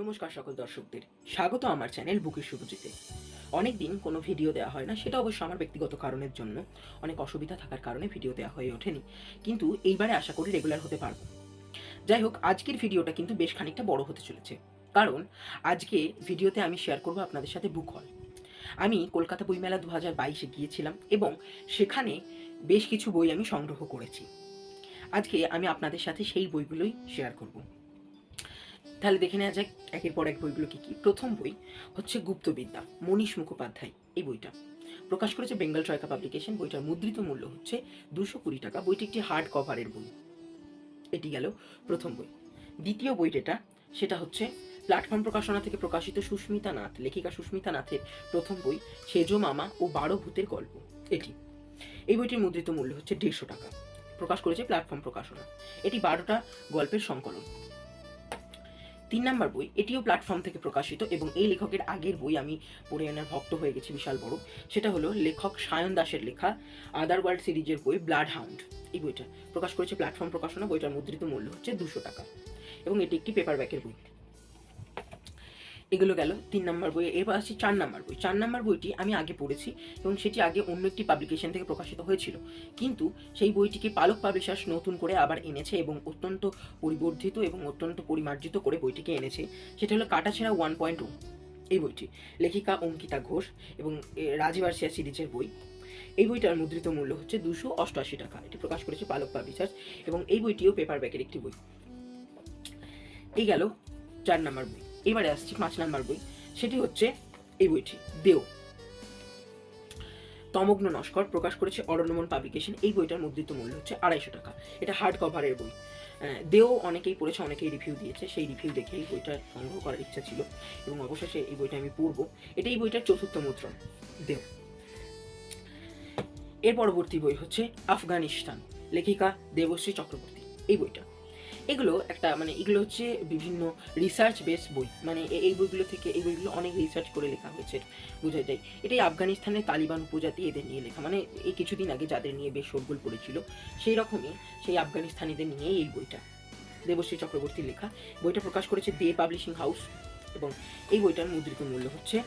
নমস্কার সকল দর্শকদের, স্বাগত আমার চ্যানেল বুকিশ সুভজিতে। অনেক দিন কোনো ভিডিও দেওয়া হয় না, সেটা অবশ্য আমার ব্যক্তিগত কারণের জন্য, অনেক অসুবিধা থাকার কারণে ভিডিও দেওয়া হয়ে ওঠেনি, কিন্তু এইবারে আশা করি রেগুলার হতে পারবো। যাই হোক, আজকের ভিডিওটা কিন্তু বেশ খানিকটা বড় হতে চলেছে, কারণ আজকে ভিডিওতে আমি শেয়ার করবো আপনাদের সাথে বুক হল। আমি কলকাতা বইমেলা 2022-এ গিয়েছিলাম এবং সেখানে বেশ কিছু বই আমি সংগ্রহ করেছি। আজকে আমি আপনাদের সাথে সেই বইগুলোই শেয়ার করব। তাহলে দেখে নেওয়া যাক একের পর এক বইগুলো কি কি। প্রথম বই হচ্ছে গুপ্তবিদ্যা, মনীষ মুখোপাধ্যায়। এই বইটা প্রকাশ করেছে বেঙ্গল ট্রয়কা পাবলিকেশন। বইটার মুদ্রিত মূল্য হচ্ছে 220 টাকা। বইটি একটি হার্ড কভারের বই। এটি গেল প্রথম বই। দ্বিতীয় বই যেটা, সেটা হচ্ছে প্ল্যাটফর্ম প্রকাশনা থেকে প্রকাশিত সুস্মিতা নাথ, লেখিকা সুস্মিতা নাথের প্রথম বই সেজো মামা ও 12 ভূতের গল্প। এটি এই বইটির মুদ্রিত মূল্য হচ্ছে 150 টাকা। প্রকাশ করেছে প্ল্যাটফর্ম প্রকাশনা। এটি 12টা গল্পের সংকলন। 3 নম্বর বই, এটিও প্ল্যাটফর্ম থেকে প্রকাশিত এবং এই লেখকের আগের বই আমি পড়ে এনার ভক্ত হয়ে গেছি বিশাল বড়। সেটা হলো লেখক সায়ন দাসের লেখা আদার ওয়ার্ল্ড সিরিজের বই ব্লাড হাউন্ড। এই বইটা প্রকাশ করেছে প্ল্যাটফর্ম প্রকাশনা। বইটার মুদ্রিত মূল্য হচ্ছে 200 টাকা এবং এটি একটি পেপার ব্যাকের বই। এগুলো গেল 3 নম্বর বই। এবার আসছি 4 নম্বর বই। 4 নম্বর বইটি আমি আগে পড়েছি এবং সেটি আগে অন্য একটি পাবলিকেশন থেকে প্রকাশিত হয়েছিল, কিন্তু সেই বইটিকে পালক পাবলিশার্স নতুন করে আবার এনেছে এবং অত্যন্ত পরিবর্ধিত এবং অত্যন্ত পরিমার্জিত করে বইটিকে এনেছে। সেটা হলো কাটাছেঁড়া 1.0। এই বইটি লেখিকা অঙ্কিতা ঘোষ এবং রাজীব আর্সিয়া সিরিজের বই। এই বইটার মুদ্রিত মূল্য হচ্ছে 288 টাকা। এটি প্রকাশ করেছে পালক পাবলিশার্স এবং এই বইটিও পেপার ব্যাকের একটি বই। এই গেল 4 নম্বর বই। এবারে আসছি 5 নম্বর বই। সেটি হচ্ছে এই বইটি দেও, তমগ্ন নস্কর। প্রকাশ করেছে অরণ্যমন পাবলিকেশন। এই বইটার মুদ্রিত মূল্য হচ্ছে 250 টাকা। এটা হার্ড কভারের বই। দেও অনেকেই পড়েছে, অনেকেই রিভিউ দিয়েছে। সেই রিভিউ দেখেই বইটা সংগ্রহ করার ইচ্ছা ছিল এবং অবশেষে এই বইটা আমি পড়বো। এটা এই বইটার 4র্থ মুদ্রণ, দেও। এর পরবর্তী বই হচ্ছে আফগানিস্তান, লেখিকা দেবশ্রী চক্রবর্তী। এই বইটা এগুলো একটা এগুলো হচ্ছে বিভিন্ন রিসার্চ বেস বই। এই বইগুলো অনেক রিসার্চ করে লেখা হয়েছে, বোঝা যায়। এটাই আফগানিস্তানের তালিবান উপজাতি এদের নিয়ে লেখা। এই কিছুদিন আগে যাদের নিয়ে বেশ শোরগোল পড়েছিল, সেই রকমই সেই আফগানিস্তানিদের নিয়ে এই বইটা, দেবশ্রী চক্রবর্তীর লেখা। বইটা প্রকাশ করেছে দে পাবলিশিং হাউস এবং এই বইটার মুদ্রিত মূল্য হচ্ছে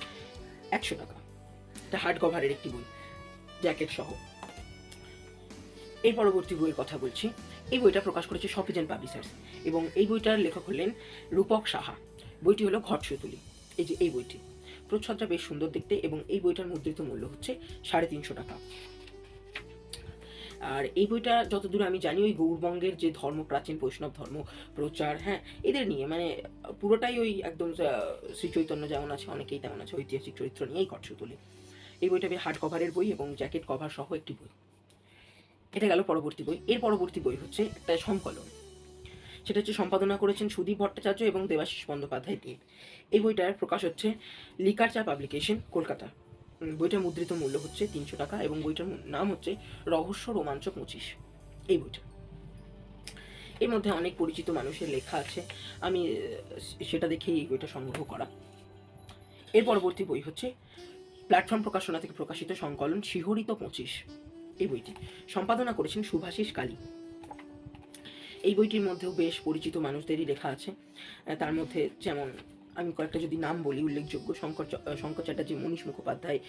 100 টাকা। এটা হার্ড কভারের একটি বই, জ্যাকেট সহ। এই পরবর্তী বইয়ের কথা বলছি। এই বইটা প্রকাশ করেছে সফিজেন পাবলিশার্স এবং এই বইটার লেখক হলেন রূপক সাহা। বইটি হলো ঘটসুতুলি। এই যে এই বইটি, প্রচ্ছদটা বেশ সুন্দর দেখতে এবং এই বইটার মুদ্রিত মূল্য হচ্ছে 350 টাকা। আর এই বইটা যতদূর আমি জানি, ওই গৌরবঙ্গের যে ধর্ম, প্রাচীন বৈষ্ণব ধর্ম প্রচার, এদের নিয়ে পুরোটাই ওই একদম শ্রী চৈতন্য যেমন আছে, অনেকেই তেমন আছে, ঐতিহাসিক চরিত্র নিয়েই ঘটসুতুলি। এই বইটা বেশ হার্ড কভারের বই এবং জ্যাকেট কভার সহ একটি বই। এটা গেল পরবর্তী বই। এর পরবর্তী বই হচ্ছে একটা সংকলন। সেটা হচ্ছে সম্পাদনা করেছেন সুদীপ ভট্টাচার্য এবং দেবাশিস বন্দ্যোপাধ্যায় দিয়ে। এই বইটার প্রকাশ হচ্ছে লিকারচা পাবলিকেশন, কলকাতা। বইটার মুদ্রিত মূল্য হচ্ছে 300 টাকা এবং বইটার নাম হচ্ছে রহস্য রোমাঞ্চক 25। এই বইটা, এর মধ্যে অনেক পরিচিত মানুষের লেখা আছে, আমি সেটা দেখেই এই বইটা সংগ্রহ করা। এর পরবর্তী বই হচ্ছে প্ল্যাটফর্ম প্রকাশনা থেকে প্রকাশিত সংকলন শিহরিত 25। এই বইটি সম্পাদনা করেছেন শুভাশিস কালী। এই বইটির মধ্যেও বেশ পরিচিত মানুষদেরই লেখা আছে। তার মধ্যে যেমন আমি কয়েকটা যদি নাম বলি উল্লেখযোগ্য: শঙ্কর চ্যাটার্জি, মনীষ মুখোপাধ্যায়,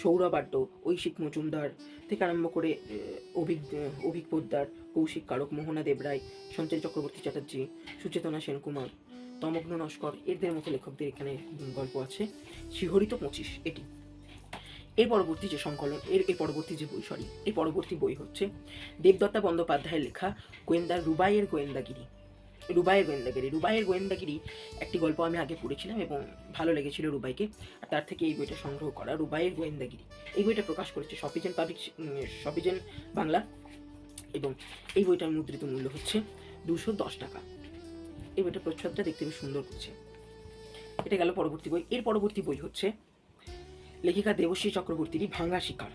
সৌরভ আড্ড, ঐশিক মজুমদার থেকে আরম্ভ করে অভিক পোদ্দার, কৌশিক কারক, মোহনা দেবরায়, সঞ্জয় চক্রবর্তী চ্যাটার্জি, সুচেতনা সেনকুমার, তমগ্ন নস্কর, এদের মতো লেখকদের এখানে গল্প আছে। শিহরিত 25 এটি। এর পরবর্তী যে সংকলন, এর পরবর্তী বই হচ্ছে দেবদত্তা বন্দ্যোপাধ্যায়ের লেখা রুবাইয়ের গোয়েন্দাগিরি। রুবাইয়ের গোয়েন্দাগিরি একটি গল্প আমি আগে পড়েছিলাম এবং ভালো লেগেছিল রুবাইকে, আর তার থেকে এই বইটা সংগ্রহ করা, রুবাইয়ের গোয়েন্দাগিরি। এই বইটা প্রকাশ করেছে সফিজেন বাংলা এবং এই বইটার মুদ্রিত মূল্য হচ্ছে 210 টাকা। এই বইটার প্রচ্ছদটা দেখতে বেশ সুন্দর করছে। এটা গেল পরবর্তী বই। এর পরবর্তী বই হচ্ছে লেখিকা দেবশ্রী চক্রবর্তীরই ভাঙা শিকার।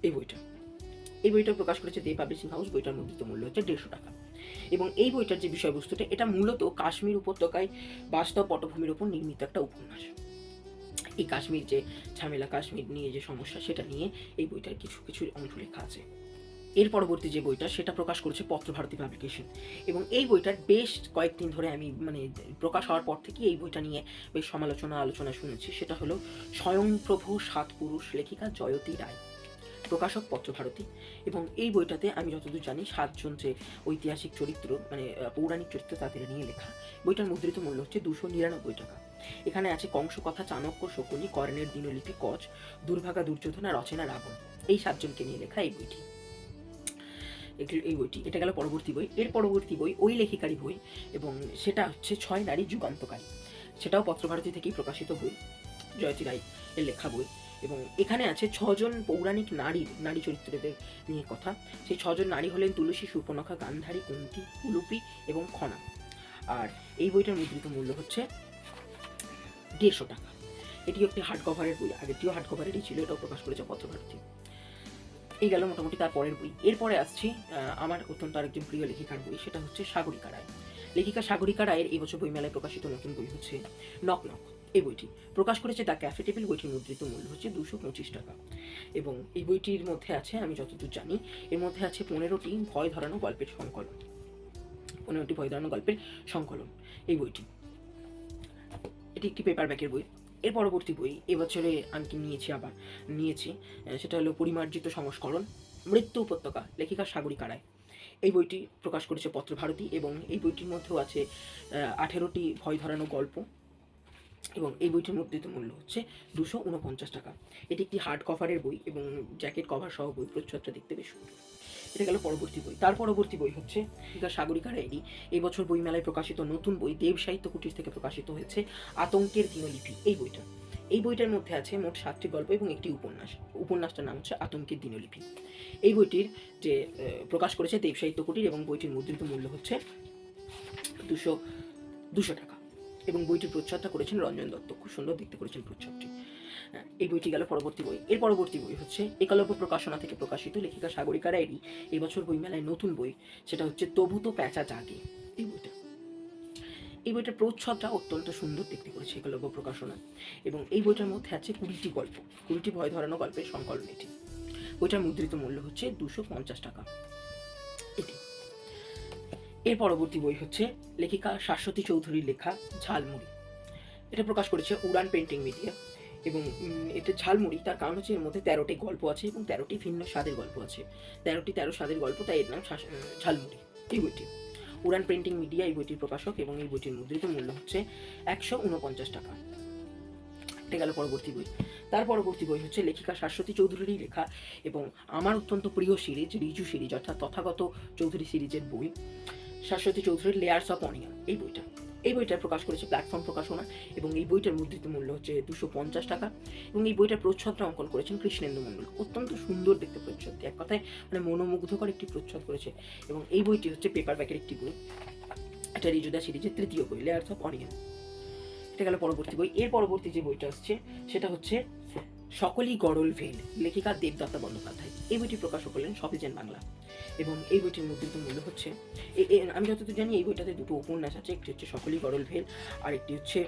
এই বইটা প্রকাশ করেছে দে পাবলিশিং হাউস। বইটার মুদ্রিত মূল্য হচ্ছে 150 টাকা এবং এই বইটার যে বিষয়বস্তুটা, এটা মূলত কাশ্মীর উপত্যকায় বাস্তব পটভূমির উপর নির্মিত একটা উপন্যাস। এই কাশ্মীর যে ঝামেলা, কাশ্মীর নিয়ে যে সমস্যা, সেটা নিয়ে এই বইটার কিছু কিছু অংশ লেখা আছে। এর পরবর্তী যে বইটা সেটা প্রকাশ করেছে পত্রভারতী পাবলিকেশন, এবং এই বইটার বেশ কয়েকদিন ধরে আমি মানে প্রকাশ হওয়ার পর থেকে এই বইটা নিয়ে বেশ আলোচনা শুনেছি। সেটা হলো স্বয়ংপ্রভু সাত পুরুষ, লেখিকা জয়তী রায়, প্রকাশক পত্রভারতী। এবং এই বইটাতে আমি যতদূর জানি 7জন যে ঐতিহাসিক চরিত্র মানে পৌরাণিক চরিত্র তাদের নিয়ে লেখা। বইটার মুদ্রিত মূল্য হচ্ছে 299 টাকা। এখানে আছে কংস কথা, চাণক্য, শকুনি, কর্ণের দিনলিপি, কচ, দুর্ভাগা, দুর্যোধন আর রচনা রাবণ, এই 7জনকে নিয়ে লেখা এই বইটি। এটা গেল পরবর্তী বই। এর পরবর্তী বই ওই লেখিকারই বই, এবং সেটা হচ্ছে 6 নারী যুগান্তকারী। সেটাও পত্রভারতী থেকেই প্রকাশিত বই, জয়তী রায় এর লেখা বই। এবং এখানে আছে 6জন পৌরাণিক নারী চরিত্রদের নিয়ে কথা। সেই 6জন নারী হলেন তুলসী, সুর্পনখা, গান্ধারী, কুন্তী, উলুপি এবং খনা। আর এই বইটার মুদ্রিত মূল্য হচ্ছে 150 টাকা। এটি একটি হার্ড কভারের বই, আগেরটিও হার্ড কভারেরই ছিল, এটাও প্রকাশ করেছে পত্রভারতী। এই গেল মোটামুটি তার পরের বই। এরপরে আসছি আমার অত্যন্ত আরেকজন প্রিয় লেখিকার বই, সেটা হচ্ছে সাগরিকা রায়। লেখিকা সাগরিকা রায়ের এই বছর বইমেলায় প্রকাশিত নতুন বই হচ্ছে নক নক। এই বইটি প্রকাশ করেছে দ্য ক্যাফে টেবিল। বইটির মুদ্রিত মূল্য হচ্ছে 225 টাকা। এবং এই বইটির মধ্যে আছে, আমি যতদূর জানি, এর মধ্যে আছে 15টি ভয় ধরানো গল্পের সংকলন। 15টি ভয় ধরানো গল্পের সংকলন এই বইটি। এটি একটি পেপার ব্যাকের বই। এর পরবর্তী বই এবছরে আমি নিয়েছি, সেটা হলো পরিমার্জিত সংস্করণ, মৃত্যু উপত্যকা, লেখিকা সাগরিকা রায়। এই বইটি প্রকাশ করেছে পত্রভারতী, এবং এই বইটির মধ্যেও আছে 18টি ভয় ধরানো গল্প, এবং এই বইটির মুদ্রিত মূল্য হচ্ছে 249 টাকা। এটি একটি হার্ড কভারের বই, এবং জ্যাকেট কভার সহ বই, প্রচ্ছদটা দেখতে বেশ সুন্দর। এটা গেল পরবর্তী বই। তার পরবর্তী বই হচ্ছে সাগরিকা রায়েরই এই বছর বইমেলায় প্রকাশিত নতুন বই, দেব সাহিত্য কুটির থেকে প্রকাশিত হয়েছে আতঙ্কের দিনলিপি। এই বইটার মধ্যে আছে মোট 7টি গল্প এবং একটি উপন্যাসটার নাম হচ্ছে আতঙ্কের দিনলিপি। এই বইটির যে প্রকাশ করেছে দেব সাহিত্য কুটির, এবং বইটির মুদ্রিত মূল্য হচ্ছে 200 টাকা। এবং বইটির প্রচ্ছদটা করেছেন রঞ্জন দত্ত, খুব সুন্দর দেখতে করেছেন প্রচ্ছদটি। এই বইটি গেল পরবর্তী বই। এর পরবর্তী বই হচ্ছে একলব্য প্রকাশনা থেকে প্রকাশিত লেখিকা সাগরিকা রায়েরই এই বছর বইমেলায় নতুন বই, সেটা হচ্ছে তবু তো প্যাঁচা জাগে। এই বইটার প্রচ্ছদটা অত্যন্ত সুন্দর দেখতে করেছে একলব্য প্রকাশনা, এবং এই বইটার মধ্যে আছে 20টি ভয় ধরানো গল্পের সংকলন। এটি বইটার মুদ্রিত মূল্য হচ্ছে 250 টাকা। এটি। এর পরবর্তী বই হচ্ছে লেখিকা শাশ্বতী চৌধুরীর লেখা ঝালমুড়ি। এটা প্রকাশ করেছে উড়ান পেন্টিং মিডিয়া, এবং এটা ঝালমুড়ি, তার কারণ হচ্ছে এর মধ্যে 13টি গল্প আছে এবং 13টি ভিন্ন স্বাদের গল্প আছে। 13 স্বাদের গল্প, তাই এর নাম ঝালমুড়ি। এই বইটি উড়ান প্রিন্টিং মিডিয়া এই বইটির প্রকাশক, এবং এই বইটির মুদ্রিত মূল্য হচ্ছে 149 টাকা। এটা গেল পরবর্তী বই। তার পরবর্তী বই হচ্ছে লেখিকা শাশ্বতী চৌধুরীরই লেখা এবং আমার অত্যন্ত প্রিয় সিরিজ, রিজু সিরিজ অর্থাৎ তথাগত চৌধুরী সিরিজের বই, শাশ্বতী চৌধুরীর লেয়ার্স অফ অনিয়ন। এই বইটা প্রকাশ করেছে প্ল্যাটফর্ম প্রকাশনা, এবং এই বইটার মুদ্রিত মূল্য হচ্ছে 250 টাকা। এবং এই বইটার প্রচ্ছদটা অঙ্কন করেছেন কৃষ্ণেন্দু মণ্ডল। অত্যন্ত সুন্দর দেখতে প্রচ্ছদটি, এক কথায় মানে মনোমুগ্ধকর একটি প্রচ্ছদ করেছে। এবং এই বইটি হচ্ছে পেপার ব্যাকের একটি বই, এটা রিজুদা সিরিজের 3য় বই, লেয়ার্স অফ অনিয়ন। এটা গেল পরবর্তী বই। এর পরবর্তী যে বইটা আসছে সেটা হচ্ছে সকলই গড়ল ভেল, লেখিকা দেবদত্তা বন্দ্যোপাধ্যায়। এই বইটি প্রকাশক হলেন সফিজেন বাংলা, এবং এই বইটির মুদ্রিত মূল্য হচ্ছে, আমি যতদূর জানি এই বইটাতে দুটো উপন্যাস আছে, একটি হচ্ছে সকলই গড়ল ভেল আর একটি হচ্ছে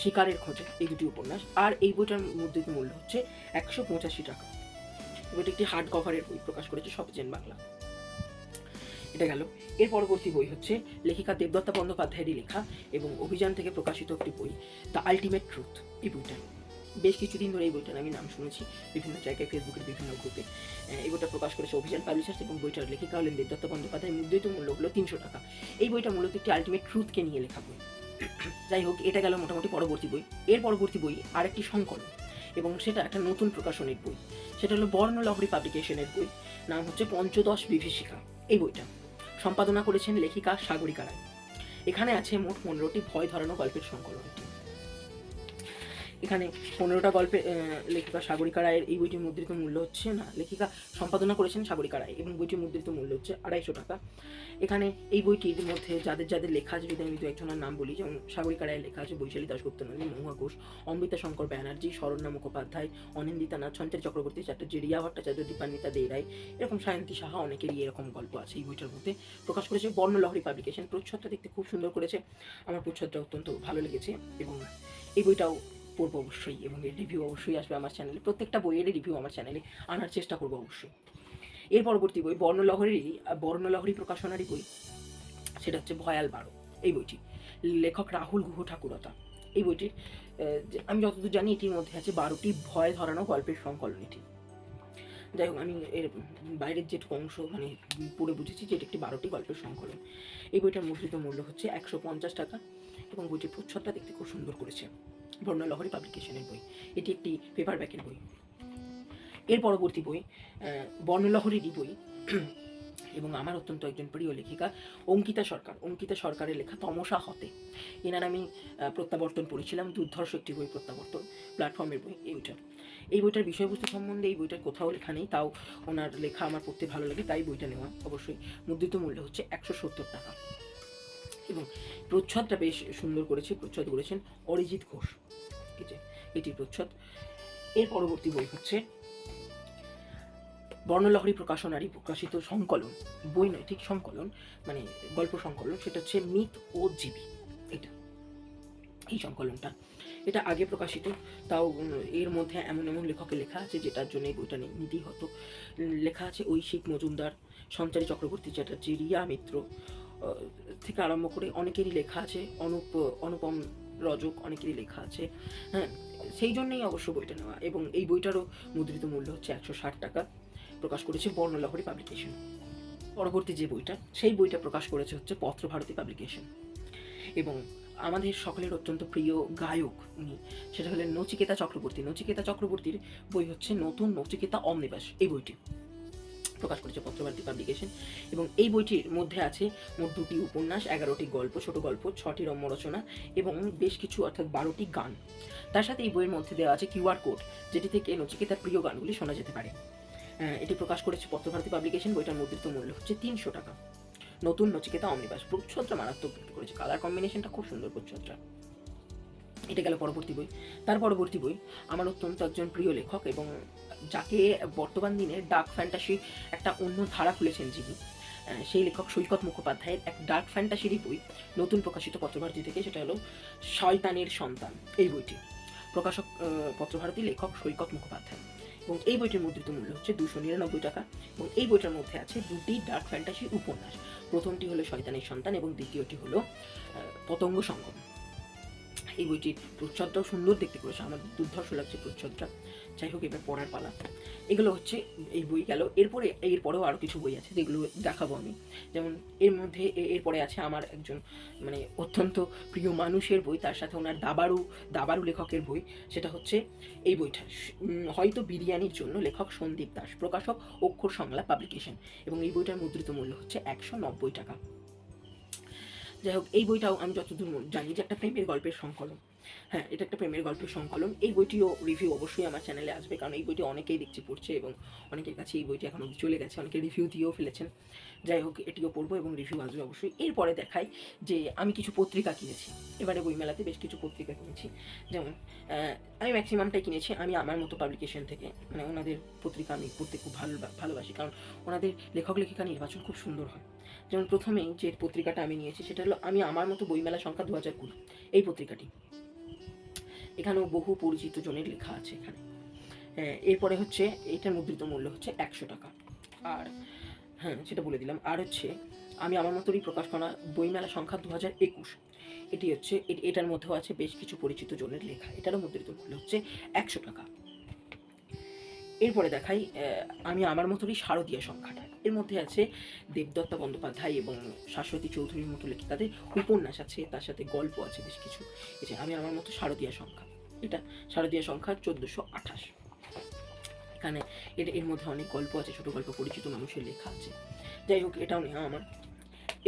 শিকারের খোঁজে, এই দুটি উপন্যাস। আর এই বইটার মুদ্রিত মূল্য হচ্ছে 185 টাকা। বইটি একটি হার্ড কভারের বই, প্রকাশ করেছে সফিজেন বাংলা। এটা গেল। এর পরবর্তী বই হচ্ছে লেখিকা দেবদত্তা বন্দ্যোপাধ্যায়েরই লেখা এবং অভিযান থেকে প্রকাশিত একটি বই, দ্য আলটিমেট ট্রুথ। এই বইটা বেশ কিছুদিন ধরে এই বইটার আমি নাম শুনেছি বিভিন্ন জায়গায়, ফেসবুকের বিভিন্ন গ্রুপে। এই বইটা প্রকাশ করেছে অভিযান পাবলিশার্স, এবং বইটার লেখিকা হলেন দেবদত্তা বন্দ্যোপাধ্যায়। মুদ্রিত মূল্য হলো 300 টাকা। এই বইটা মূলত একটি আলটিমেট ট্রুথকে নিয়ে লেখা বই। যাই হোক, এটা গেল মোটামুটি পরবর্তী বই। এর পরবর্তী বই আরেকটি সংকলন, এবং সেটা একটা নতুন প্রকাশনের বই, সেটা হলো বর্ণলহরী পাবলিকেশনের বই, নাম হচ্ছে পঞ্চদশ বিভীষিকা। এই বইটা সম্পাদনা করেছেন লেখিকা সাগরিকা রায়। এখানে আছে মোট 15টি ভয় ধরানো গল্পের সংকলন। এখানে 15টা গল্পে লেখিকা সাগরিকা রায়ের এই বইটির মুদ্রিত মূল্য হচ্ছে লেখিকা সম্পাদনা করেছেন সাগরিকা রায়, এবং বইটির মুদ্রিত মূল্য হচ্ছে 250 টাকা। এখানে এই বইটির মধ্যে যাদের লেখা আছে, যদি আমি দু একজনের নাম বলি, যেমন সাগরিকা রায়ের লেখা আছে বৈশালী দাশগুপ্ত নন্দী, মহুয়া ঘোষ, অমৃতা শঙ্কর ব্যানার্জি, শরণ্যা মুখোপাধ্যায়, অনিন্দিতা নাথ, সঞ্চারী চক্রবর্তী চ্যাটার্জি, রিয়া ভট্টাচার্য, দীপান্বিতা দে রায়, এরকম সায়ন্তী সাহা, অনেকেরই এরকম গল্প আছে এই বইটার মধ্যে। প্রকাশ করেছে বর্ণলহরী পাবলিকেশন। প্রচ্ছদটা দেখতে খুব সুন্দর করেছে, আমার প্রচ্ছদটা অত্যন্ত ভালো লেগেছে, এবং এই বইটাও পড়বো অবশ্যই, এবং এর রিভিউ অবশ্যই আসবে আমার চ্যানেলে। প্রত্যেকটা বইয়ের রিভিউ আমার চ্যানেলে আনার চেষ্টা করবো অবশ্যই। এর পরবর্তী বই বর্ণলহরী প্রকাশনারই বই, সেটা হচ্ছে ভয়াল 12। এই বইটি লেখক রাহুল গুহ ঠাকুরতা। এই বইটির আমি যতদূর জানি এটির মধ্যে আছে 12টি ভয় ধরানো গল্পের সংকলন। এটি যাই হোক, আমি এর বাইরের যেটুকু অংশ মানে পড়ে বুঝেছি যে এটি একটি 12টি গল্পের সংকলন। এই বইটার মুদ্রিত মূল্য হচ্ছে 150 টাকা এবং বইটির প্রচ্ছদটা দেখতে খুব সুন্দর করেছে। বর্ণলহরী পাবলিকেশনের বই, এটি একটি পেপার ব্যাকের বই। এর পরবর্তী বই বর্ণলহরীরই বই এবং আমার অত্যন্ত একজন প্রিয় লেখিকা অঙ্কিতা সরকারের লেখা তমসা হতে। এনার আমি প্রত্যাবর্তন পড়েছিলাম, দুর্ধর্ষ একটি বই, প্রত্যাবর্তন প্ল্যাটফর্মের বই। এই বইটার বিষয়বস্তু সম্বন্ধে এই বইটার কোথাও লেখা নেই, তাও ওনার লেখা আমার পড়তে ভালো লাগে, তাই বইটা নেওয়া। অবশ্যই মুদ্রিত মূল্য হচ্ছে 170 টাকা এবং প্রচ্ছদটা বেশ সুন্দর করেছে, প্রচ্ছদ করেছেন অরিজিৎ ঘোষ। এই যে এটি প্রচ্ছদ। এর পরবর্তী বই হচ্ছে বর্ণলহরী প্রকাশনারই প্রকাশিত সংকলন, বই নয় ঠিক সংকলন, মানে গল্প সংকলন, সেটা হচ্ছে মিথ ও জীবী। এই সংকলনটা এটা আগে প্রকাশিত, তাও এর মধ্যে এমন এমন লেখকের লেখা আছে যেটার জন্য এই বইটা নিতেই হতো। লেখা আছে ঐশিক মজুমদার, সঞ্চারী চক্রবর্তী চ্যাটার্জি, রিয়া মিত্র থেকে আরম্ভ করে অনেকেরই লেখা আছে, অনুপম রজক, অনেকেরই লেখা আছে। হ্যাঁ, সেই জন্যই অবশ্য বইটা নেওয়া। এবং এই বইটারও মুদ্রিত মূল্য হচ্ছে 160 টাকা। প্রকাশ করেছে বর্ণলহরী পাবলিকেশন। পরবর্তী যে বইটা, সেই বইটা প্রকাশ করেছে হচ্ছে পত্রভারতী পাবলিকেশন। এবং আমাদের সকলের অত্যন্ত প্রিয় গায়ক উনি, সেটা হলেন নচিকেতা চক্রবর্তী। নচিকেতা চক্রবর্তীর বই হচ্ছে নতুন নচিকেতা অমনিবাস। এই বইটি প্রকাশ করেছে পত্রভারতী পাবলিকেশন এবং এই বইটির মধ্যে আছে মোট 2টি উপন্যাস, 11টি গল্প, ছোট গল্প, 6টি রম্য রচনা এবং বেশ কিছু অর্থাৎ 12টি গান। তার সাথে এই বইয়ের মধ্যে দেওয়া আছে কিউআর কোড, যেটি থেকে নচিকেতার প্রিয় গানগুলি শোনা যেতে পারে। এটি প্রকাশ করেছে পত্রভারতী পাবলিকেশন। বইটার মুদ্রিত মূল্য হচ্ছে 300 টাকা। নতুন নচিকেতা অমনিবাস। প্রচ্ছদটা মারাত্মক দেখতে করেছে, কালার কম্বিনেশনটা খুব সুন্দর প্রচ্ছদটা। এটা গেল পরবর্তী বই। তার পরবর্তী বই আমার অত্যন্ত একজন প্রিয় লেখক এবং যাকে বর্তমান দিনে ডার্ক ফ্যান্টাসি একটা অন্য ধারা খুলেছেন যিনি, সেই লেখক সৈকত মুখোপাধ্যায়ের এক ডার্ক ফ্যান্টাসিরই বই নতুন প্রকাশিত পত্রভারতী থেকে, সেটা হলো শয়তানের সন্তান। এই বইটি প্রকাশক পত্রভারতী, লেখক সৈকত মুখোপাধ্যায় এবং এই বইটির মুদ্রিত মূল্য হচ্ছে 299 টাকা এবং এই বইটার মধ্যে আছে 2টি ডার্ক ফ্যান্টাসি উপন্যাস। প্রথমটি হলো শয়তানের সন্তান এবং দ্বিতীয়টি হলো পতঙ্গ সঙ্গম। এই বইটির প্রচ্ছদটাও সুন্দর দেখতে করেছে, আমার দুর্ধর্ষ লাগছে প্রচ্ছদটা। যাই হোক, এবার পড়ার পালা। এগুলো হচ্ছে এই বই গেল। এরপরেও আরও কিছু বই আছে যেগুলো দেখাবো আমি। যেমন এরপরে আছে আমার একজন মানে অত্যন্ত প্রিয় মানুষের বই, তার সাথে ওনার দাবারু লেখকের বই। সেটা হচ্ছে এই বইটা হয়তো বিরিয়ানির জন্য, লেখক সন্দীপ দাস, প্রকাশক অক্ষর সংলাপ পাবলিকেশন এবং এই বইটার মুদ্রিত মূল্য হচ্ছে 190 টাকা। যাই হোক, এই বইটাও আমি যতদূর জানি যে একটা প্রেমের গল্পের সংকলন। হ্যাঁ, এটা একটা প্রেমের গল্পের সংকলন। এই বইটিও রিভিউ অবশ্যই আমার চ্যানেলে আসবে, কারণ এই বইটি অনেকেই দেখছি পড়ছে এবং অনেকের কাছে এই বইটি এখন চলে গেছে, অনেকে রিভিউ দিয়েও ফেলেছেন। যাই হোক, এটিও পড়বো এবং রিভিউ আসবে অবশ্যই। এরপরে দেখাই যে আমি কিছু পত্রিকা কিনেছি। এবারে বইমেলাতে বেশ কিছু পত্রিকা কিনেছি। যেমন আমি ম্যাক্সিমামটাই কিনেছি আমি আমার মতো পাবলিকেশন থেকে, মানে ওনাদের পত্রিকা আমি পড়তে খুব ভালোবাসি, কারণ ওনাদের লেখক লেখিকা নির্বাচন খুব সুন্দর হয়। যেমন প্রথমেই যে পত্রিকাটা আমি নিয়েছি সেটা হলো আমি আমার মতো বইমেলা সংখ্যা 2020। এই পত্রিকাটি, এখানেও বহু পরিচিত জনের লেখা আছে এখানে। এরপরে হচ্ছে এটার মুদ্রিত মূল্য হচ্ছে 100 টাকা। আর হ্যাঁ, সেটা বলে দিলাম। আর হচ্ছে আমি আমার মতোই প্রকাশ করা বইমেলা সংখ্যা 2021। এটি হচ্ছে এটার মধ্যেও আছে বেশ কিছু পরিচিত জনের লেখা, এটারও মুদ্রিত মূল্য হচ্ছে 100 টাকা। এরপরে দেখাই আমি আমার মতোই শারদীয়া সংখ্যাটা। এর মধ্যে আছে দেবদত্তা বন্দ্যোপাধ্যায় এবং শাশ্বতী চৌধুরীর মতো লেখিকাদের উপন্যাস আছে, তার সাথে গল্প আছে বেশ কিছু। এই যে আমি আমার মতো শারদীয়া সংখ্যা, এটা শারদীয়া সংখ্যা 1428। এখানে এর মধ্যে অনেক গল্প আছে, ছোট গল্প, পরিচিত মানুষের লেখা আছে। যাই হোক, এটাও নেওয়া আমার।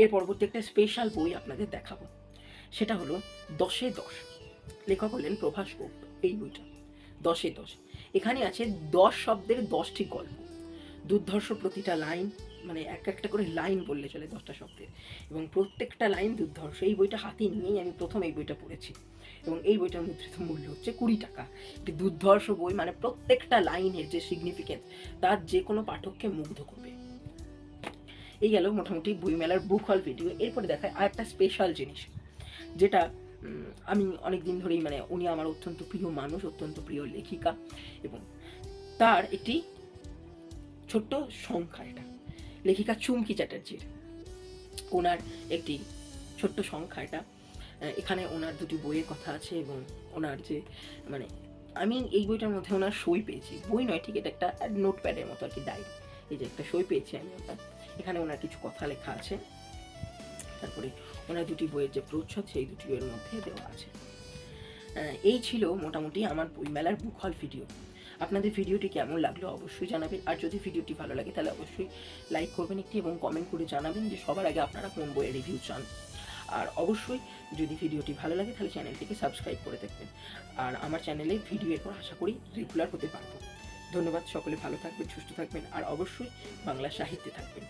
এর পরবর্তী একটা স্পেশাল বই আপনাদের দেখাবো, সেটা হলো 10-এ 10। লেখক হলেন প্রভাস গোপ। এই বইটা 10-এ 10। এখানে আছে 10 শব্দের 10টি গল্প, দুর্ধর্ষ প্রতিটা লাইন, মানে একটা করে লাইন বললে চলে 10টা শব্দের, এবং প্রত্যেকটা লাইন দুর্ধর্ষ। এই বইটা হাতে নিয়েই আমি প্রথম এই বইটা পড়েছি এবং এই বইটার মুদ্রিত মূল্য হচ্ছে 20 টাকা। একটি দুর্ধর্ষ বই, মানে প্রত্যেকটা লাইনের যে সিগনিফিকেন্স তার যে কোনো পাঠককে মুগ্ধ করবে। এই গেল মোটামুটি বইমেলার বুক হল ভিডিও। এরপরে দেখায় আর একটা স্পেশাল জিনিস, যেটা আমি অনেক দিন ধরেই, মানে উনি আমার অত্যন্ত প্রিয় মানুষ, অত্যন্ত প্রিয় লেখিকা এবং তার একটি ছোট্ট সংখ্যা এটা, লেখিকা চুমকি চ্যাটার্জির, ওনার একটি ছোট্ট সংখ্যা এটা। এখানে ওনার দুটি বইয়ের কথা আছে এবং ওনার যে মানে আমি এই বইটার মধ্যে ওনার সই পেয়েছি, বই নয় ঠিক, এটা একটা নোটপ্যাডের মতো আর কি, ডায়েরি। এই যে একটা সই পেয়েছি আমি ওটা, এখানে ওনার কিছু কথা লেখা আছে। তারপরে ওনার দুটি বইয়ের যে প্রচ্ছদ সেই দুটি বইয়ের মধ্যে দেওয়া আছে। এই ছিল মোটামুটি আমার বইমেলার বুক হল ভিডিও। আপনাদের ভিডিওটি কেমন লাগলো অবশ্যই জানাবেন, আর যদি ভিডিওটি ভালো লাগে তাহলে অবশ্যই লাইক করবেন একটি এবং কমেন্ট করে জানাবেন যে সবার আগে আপনারা কোন বইয়ের রিভিউ চান। আর অবশ্যই যদি ভিডিওটি ভালো লাগে তাহলে চ্যানেলটিকে সাবস্ক্রাইব করে দেখবেন, আর আমার চ্যানেলে ভিডিও এরপর আশা করি রেগুলার হতে পারবো। ধন্যবাদ, সকলে ভালো থাকবেন, সুস্থ থাকবেন, আর অবশ্যই বাংলা সাহিত্যে থাকবেন।